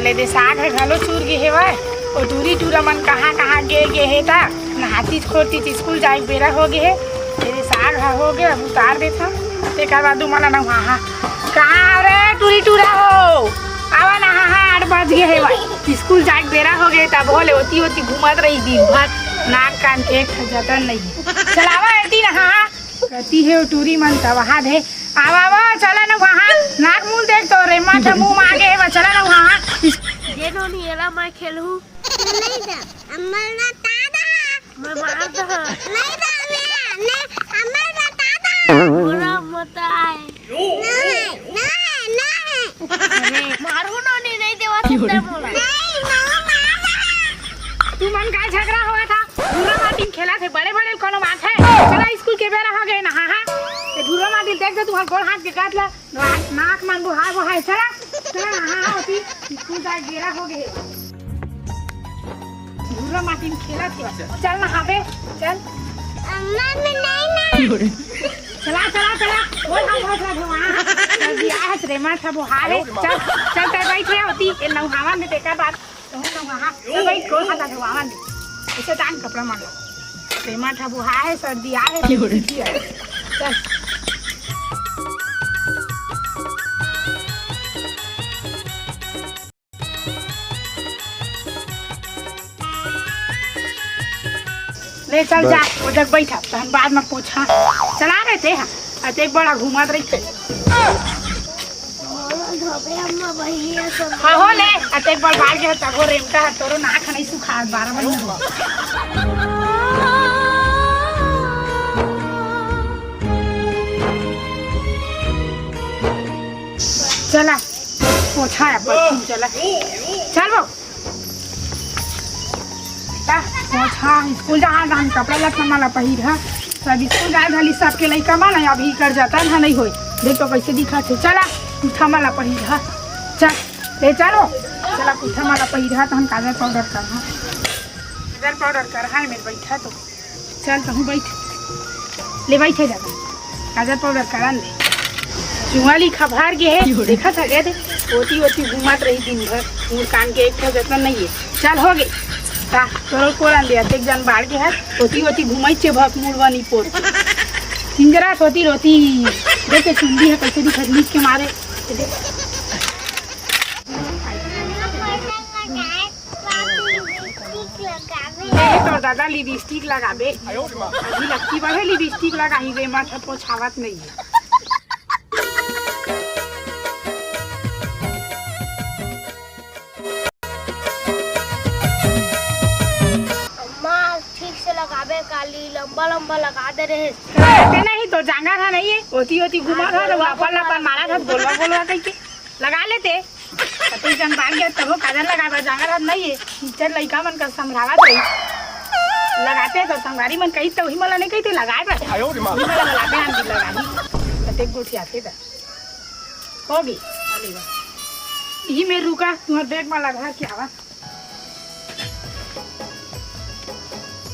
ले दे साग है घलो चूर गे हेवय और दूरी टूरा मन कहाँ कहाँ गे हे ता नहाती खोती स्कूल जाए बेरा हो गे हे तेरे साग हो गए अब उतार देता तेकर बाद मला ना वहाँ कहाँ रे टूरी टूरा हो आवा ना हाँ 8 बज गए है भाई स्कूल जाए बेरा हो गए तब होले होती होती घूमत रही दिन भर नाक कान के जतन नहीं चलावा ऐती ना हाँ कहती है टूरी मन तब वहाँ दे आवा आवा चला ना वहाँ नाक मुँह देख तो रे माथा मुँह मांगे है चला ना वहाँ ये नोनी एला मैं खेलूं नहीं दा अम्मा ना तादा मैं मार दा नहीं दा मैं अम्मा ना तादा बुरा मत आए नहीं नहीं मारू नोनी नहीं देवा तुमने बोला नहीं तू मन का झगड़ा हुआ था धूरा माटी खेला थे बड़े बड़े कोनो बात है चला स्कूल के बेरा हो गए ना हाँ ये धूरा माटी देख दे तुम्हारे गोड़ हाथ के काट ला नाक मन बुहार चला चला हाँ होती स्कूल जाए बेरा हो गए धूरा माटी खेला थे चल ना हाँ चल अम्मा मैं नहीं चला चला चला वो हम बहुत वहाँ दिया है रे माथा बुहार है चल चल कर बैठ रहे होती ये नौहावा में देखा बात तो वहाँ भाई कौन खाता था वहाँ ऐसे टांग कपड़ा मार लो रे माथा बुहार है सर्दी आ है चल ले चल जा उधर बैठा तो हम बाद में पूछा चला रहे थे हाँ एक बड़ा घुमात रही थे अम्मा भैया सब हाँ हो ले एक बार बाहर गया तब हो रेमटा है तोरो नाक नहीं सुखा 12 बजे हो चला पोछा है पर चला चल वो पोछा स्कूल जहाँ हम कपड़ा लत्ता माला पहिर है सब स्कूल जाए भली सबके लइका माला अभी कर जाता है नहीं होई देख तो कैसे दिखा थे चला पुठा माला पहिर है चल ले चलो चला पुठा माला पहिर है तो हम काजल पाउडर कर हाँ मेरे बैठा तो चल तो हूँ बैठ ले बैठे जाता काजल पाउडर करा ले चुंगाली खबार के है देखा था गए थे होती घुमात रही दिन भर मुँह कान के एक जतन नहीं है चल हो गए तोरो कोरान दिया एक जन बाढ़ के है होती घुमाई छे भक मुड़वानी पोर सिंगरा होती रोती देखे चुंदी है कैसे दिखत लीक के मारे तो दादा लिपस्टिक लगाबे अभी लगती बढ़े लिपस्टिक लगाही रे माथा पोछावत नहीं है काली लंबा लंबा लगा दे रहे नहीं तो जांगा था नहीं है होती घुमा था तो लापन मारा था बोलवा कह के लगा लेते तो जन बांध गया तब काजल लगा जांगा था नहीं है टीचर लड़का मन का समझावा रही लगाते तो संगारी मन कही तो ही मला नहीं कहते लगाए लगाते हम भी लगा दी गोठी आते था होगी यही में रुका तुम्हारे बैग में लगा के आवा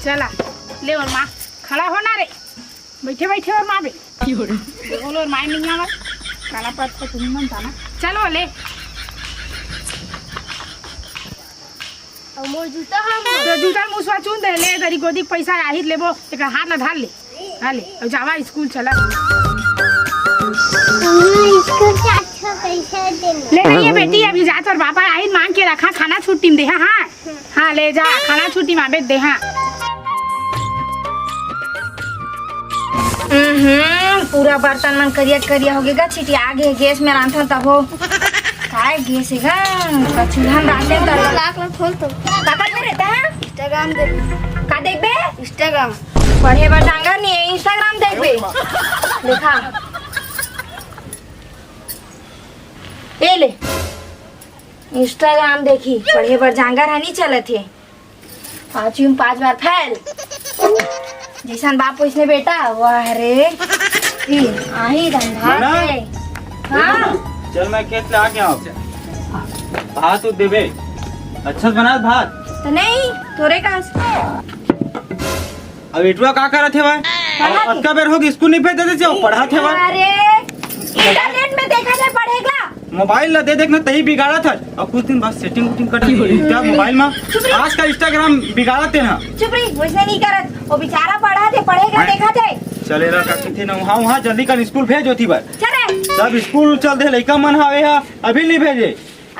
चला ले और माँ खड़ा होना रे बैठे बैठे और माँ बे बोलो और माँ नहीं आवा काला पत को तुम मन था ना चलो ले मोर जूता हम तो जूता मुसवा चुन दे ले तेरी गोदी पैसा आहित लेबो एक हाथ ला धार ले हाले अब जावा स्कूल चला स्कूल से अच्छा पैसा देना ले नहीं है बेटी अभी जा और पापा आहित मांग के रखा खाना छुट्टी में दे हाँ हाँ ले जा खाना छुट्टी में दे हाँ पूरा बर्तन मन करिया हो गया छिटी आगे गैस में रांधा तब हो काय गैस है चूल्हा में रांधे तो लाख खोल तो काकत में रहता है इंस्टाग्राम देख का देखबे इंस्टाग्राम पढ़े बार डांगर नहीं है इंस्टाग्राम देखबे देखा ए ले इंस्टाग्राम देखी पढ़े बार जांगर है नहीं चलत है 5 बार फैल जैसन बाप इसने बेटा वाह रे आही धंधा है हाँ चल मैं खेत ले आ गया भात तो देबे अच्छा से बना भात तो नहीं तोरे कहाँ अब इटवा का करत है भाई अब का बेर होगी स्कूल नहीं भेज देते जाओ पढ़ा थे भाई अरे इंटरनेट में देखा जाए पढ़ेगा मोबाइल ला दे देखना तही बिगाड़ा था और कुछ दिन बाद सेटिंग वुटिंग कर क्या मोबाइल में आज का इंस्टाग्राम बिगाड़ते ना। चुप रही, वैसे नहीं करत, वो बेचारा पढ़ा थे, पढ़ेगा देखा थे। चले रहा थे ना वहाँ जल्दी कर स्कूल भेज होती बार चले सब स्कूल चल दे लड़का मन हवे है अभी नहीं भेजे।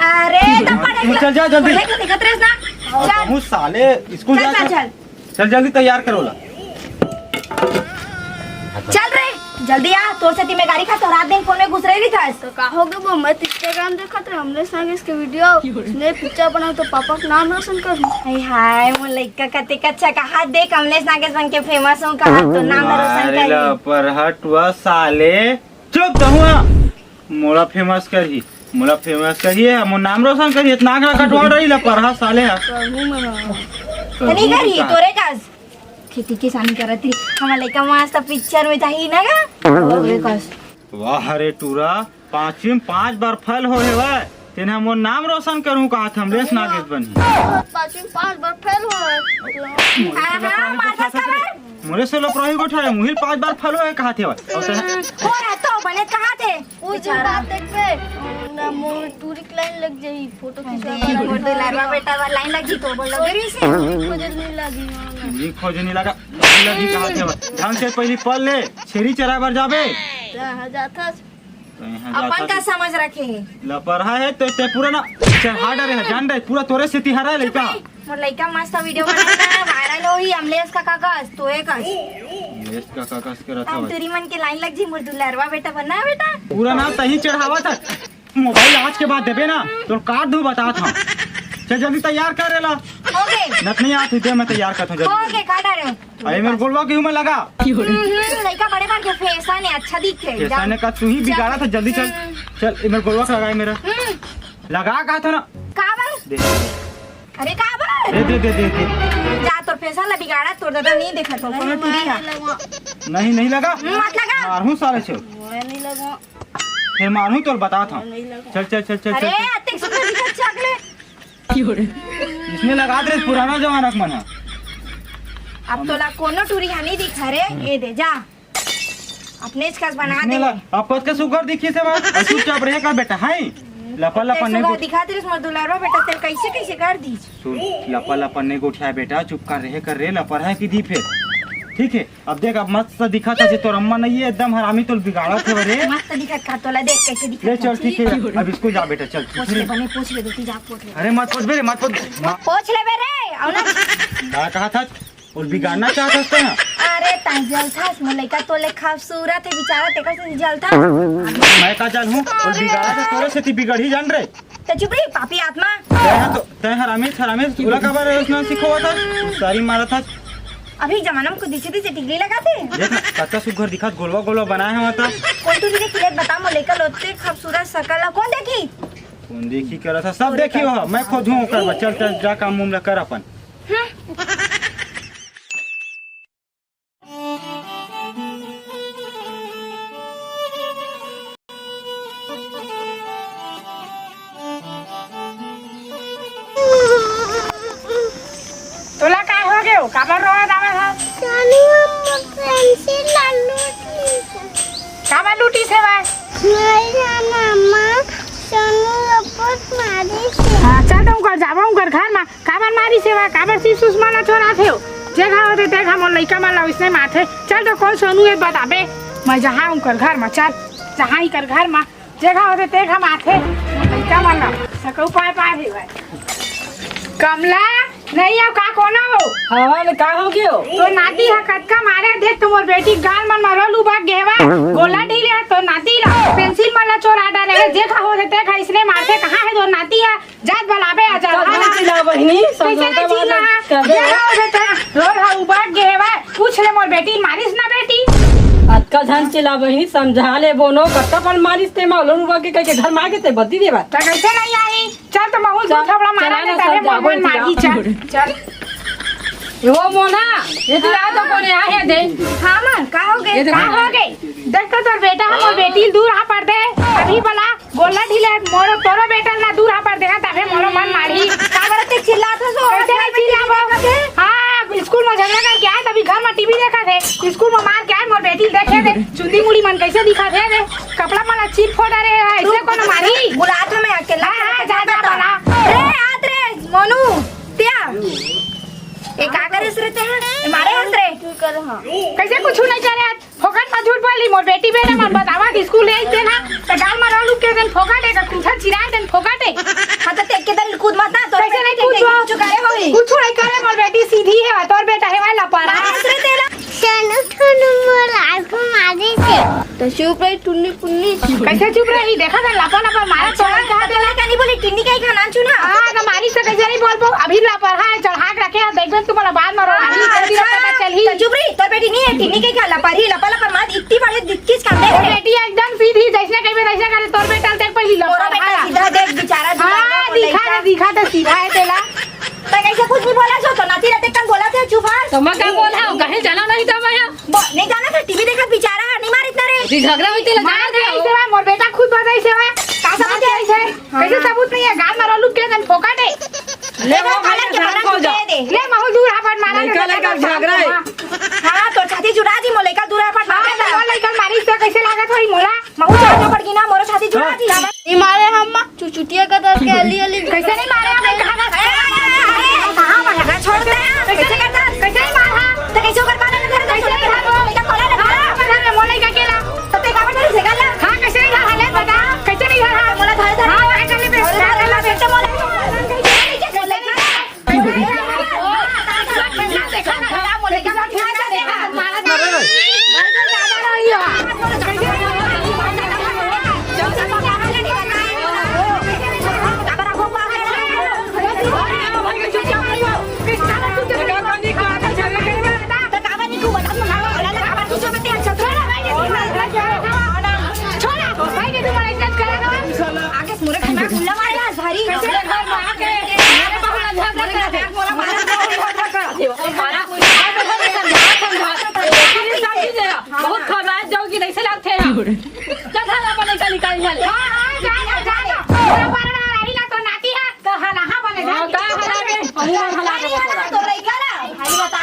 अरे तो पढ़े चल जा जल्दी दिखत रहे ना, चल बहुत साले स्कूल चल जा चल चल जल्दी तैयार करो ला। चल रे जल्दी आ, तोर से में गाड़ी खा तो रात दिन फोन में घुस रही था। तो का हो गया वो, मैं इंस्टाग्राम देखा था, हमने संग इसके वीडियो ने पिक्चर बनाया तो पापा का नाम रोशन कर। हाय हाय वो लड़का कते कच्चा कहा दे कमलेश नागेश बन के फेमस हूं, कहा तो नाम रोशन अरे कर। ला पर हटवा साले चुप तो हुआ मोला फेमस करी मोला फेमस करिए मोर नाम रोशन करिए इतना आगरा कटवा रही ला पर हा साले नहीं करी तोरे काज खेती किसानी करत रही हमार लड़का मस्त पिक्चर में जाही ना का काज। वाह रे टूरा 5 बार फल हो है वह तेने मोर नाम रोशन करूं कहा था कमलेश नागेश बनी 5 बार फेल हो हां मारता कर मोरे से लोग रही गोठा है मुहिल 5 बार फल हो कहा थे और हो रहा तो बने कहा थे उस दिन बात देख पे ना मोर टूरी लाइन लग जाई फोटो खिंचवा मोर तो लारवा बेटा वाला लाइन लगी तो बोल लगी से खोजल नहीं लगी ये खोजने लगा लगी कहा थे ढंग से पहली पल ले छेरी चराबर जाबे जाता अपन का समझ रखे लपरहा है तो ते पूरा ना चढ़ा डरे है जान रहे पूरा तोरे से तिहारा लड़का मोर लड़का मस्त वीडियो बनाता वायरल होई अमलेश का कागज तो एक ये का काकस के रखा हम तेरी मन के लाइन लग जी मोर दुलरवा बेटा बनना है बेटा पूरा ना तही चढ़ावा था मोबाइल आज के बाद देबे ना तो काट दूं बता था चल जल्दी तैयार कर रेला हो गए नत नहीं आती दे मैं तैयार करता हूं हो जल्दी गए काटा रहे अरे मेरे बोलवा क्यों मैं लगा लड़का बड़े बार के फैशन है अच्छा दिखे ऐसा ने का तू ही बिगाड़ा था जल्दी चल चल मेरे बोलवा लगाए मेरा लगा कहा था ना काबर दे अरे काबर दे दे दे दे, दे। जा तोर फैशन ला बिगाड़ा तोर दादा नहीं देखा तो कोनो टूरी है नहीं लगा मत लगा मारूं सारे छो नहीं लगा फिर मारूं तो बता था चल चल चल चल अरे चल अतिक सुंदर दिखत चकले इसने लगा दे पुराना जमाना का मन है अब तो ला कोनो टूरी नहीं दिखा रे ये दे जा अपने इसका बना दे अब पद का सुगर दिखी से बात चुपचाप रहे का बेटा है लपा लपा ने सुगर दिखा दे मोर दुलारवा बेटा तेरे कैसे कर दी सुन लपा लपा ने गोठिया बेटा चुप कर रहे लपर है कि दी फिर ठीक है अब देख अब मस्त दिखा था तो अम्मा नहीं है एकदम हरामी तो बिगाड़ा थे रे मस्त दिखत का तोला देख कैसे दिखत ले चल ठीक है अब इसको जा बेटा चल पूछ ले बने पूछ ले तू जा पूछ ले अरे मत पूछ बे मत पूछ पूछ ले बे रे और ना क्या कहा था और बिगाड़ना चाहता है ना अरे ता जलथा मुलैका तो ले खूबसूरत है बेचारा ते कैसे जलथा मैं का चल हूं और बिगाड़ा तो तोरे से ती बिगड़ी जान रे तो चुप रही पापी आत्मा तय हरामी पूरा खबर उसने सिखवा था सारी मारा था अभी जमाना में कुछ दिखे टिकली लगाते देख कच्चा सुघर दिखत गोलवा बनाए हैं मतलब कौन तू दिखे किले बता मुलैका लोते खूबसूरत शकल कौन देखी कौन देखी कर रहा था सब देखी हो मैं खुद हूं कर चल चल जा काम मुम कर अपन तोला काय हो गयो काबर रोए दावा था सोनू हम पेंसिल लूटी काबर लूटी से भाई नहीं मामा सोनू लपट मारी से हां चल तुम कर जाबो कर घर में काबर मारी से भाई काबर सी सुषमा छोरा थे जगह होते देखा मोर लइका माला इसने माथे चल तो कौन सोनू है बताबे मैं जहां हूं कर घर में चल जहां ही कर घर में जगह होते देखा माथे मोर लइका माला सकौ पाए पाए है भाई कमला नहीं अब का कोना हो हाँ में का हो गयो तो नाती है कटका मारे देख तो मोर बेटी गाल मन मरल उबा गेवा गोला ढीले तो नाती ला पेंसिल मला चोरा डाले है जे खा हो देते खा इसने मारते कहां है जो नाती है जात बलाबे आ जा कहाँ चिल्ला बहिनी समझौता वाला कर दे रोड हा उबा गेवा पूछ ले मोर बेटी मारिस ना बेटी अतका धन चिल्ला बहिनी समझा ले बोनो कट्टा पर मारिस ते मालूम हुआ के कह घर मार के ते बद्दी देबा तो कैसे नहीं आई चल तो बहुत थोड़ा मारा चला ना दे सब मोबाइल मारी चल चल वो मोना ये तो आ तो कोने आ है दे हाँ मन का हो गए का हो गई देख तो तोर बेटा हम मोर बेटी दूर हा पड़ दे अभी बला गोला ढीले मोरो तोरो बेटा ना दूर हा पड़ देगा तबे मोरो मन मारी काबर ते चिल्लाता सो कैसे नहीं चिल्लाबो हां स्कूल में झगड़ा करके आए तभी घर में टीवी देखा थे स्कूल में मार के आए मोर बेटी देखे थे चुंदी मुड़ी मन कैसे दिखा थे रे कपड़ा माला चीर फोड़ रहे है ऐसे कोनो मारी कर रहा। कैसे कुछ नहीं करे आज फोकट में झूठ बोली मोर बेटी बेटा मन बतावा कि स्कूल ले आइते ना तो गाल में रहलू के दिन फोकट है कुछ चिराए दिन फोकट है हाँ तो तेरे के दल कूद मत ना तो कैसे नहीं कूद चुकाए होई कुछ नहीं करे मोर बेटी सीधी है तोर बेटा है वाला पारा रे तेरा चलो थोड़ा मोर आज को मारी से तो चुप रही टुन्नी पुन्नी कैसे चुप रही देखा था लापा लापा मारा चढ़ा कहा गला का नहीं बोली टिन्नी का ही खाना चुना हां तो मारी से कैसे नहीं बोल पाऊं अभी लापा है चढ़ा के रखे देखबे तुम्हारा बाद में अभी कर दी पता चली तो चुप रही तोर बेटी नहीं है टिन्नी के खाला पर ही लपा मार इतनी बड़ी दिक्कत काम मोर दे बेटी एकदम सीधी जैसे कहीं वैसे करे तोर बेटा देख पहली मोरा लापा बेटा सीधा देख बेचारा हां दिखा तो सीधा है तेला तो कैसे कुछ नहीं बोला जो तो नाती रहते कम बोला थे चुप हार तो मैं क्या बोला कहीं जाना नहीं था मैं नहीं जाना था टीवी देखा बेचारा नहीं मार इतना रे जी झगड़ा हुई थी मार दे ऐसे है मोर बेटा खुद बताई से है का समझ आई है कैसे सबूत नहीं है गाल में रहलू के दिन फोकट है ले वो खाला के बना दे दे ले महू दूर हपट मारा लड़का लड़का झगड़ा है। हां तो छाती जुड़ा दी मोले का दूर हपट मार दे हां लइका मारी से कैसे लागत होई मोला महू चढ़ना पड़ गई ना मोरो छाती जुड़ा दी नहीं मारे हम चुचुटिया का दर के अली अली कैसे नहीं मारे हमें कहां भागा छोड़ दे कैसे करता कैसे नहीं मारा तो कैसे कर पाना घर कैसे नहीं मारा बेटा खोला ना हां मोला का केला तो ते का बता से गला हां कैसे नहीं मारा ले बता कैसे नहीं मारा मोला धार धार हां मैं चले पे बेटा मोला बहुत खबरात जाओगी कैसे लगते हैं चल खाना बने का निकाल चल का हला के हम हला के तो लइका ना भाई बता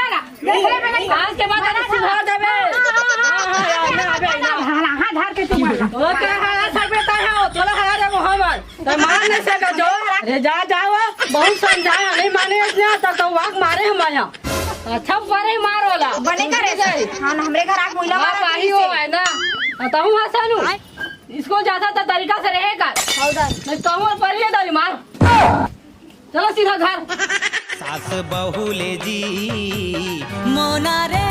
आज के बाद ना सुधार देबे ओ के हला सब बेटा है तोला हला देबो हमर तो मान नहीं सका जो अरे जा जाओ बहुत समझाया नहीं माने इसने तो वाक मारे हमारा अच्छा परे मारोला बने करे जाए हां हमरे घर आग मोइला बाप आई हो है ना बताऊं हसनू इसको ज्यादा तरीका से रहेगा नहीं तो हम पर ही दाली मार चलो सीधा घर सास बहुले जी मोना रे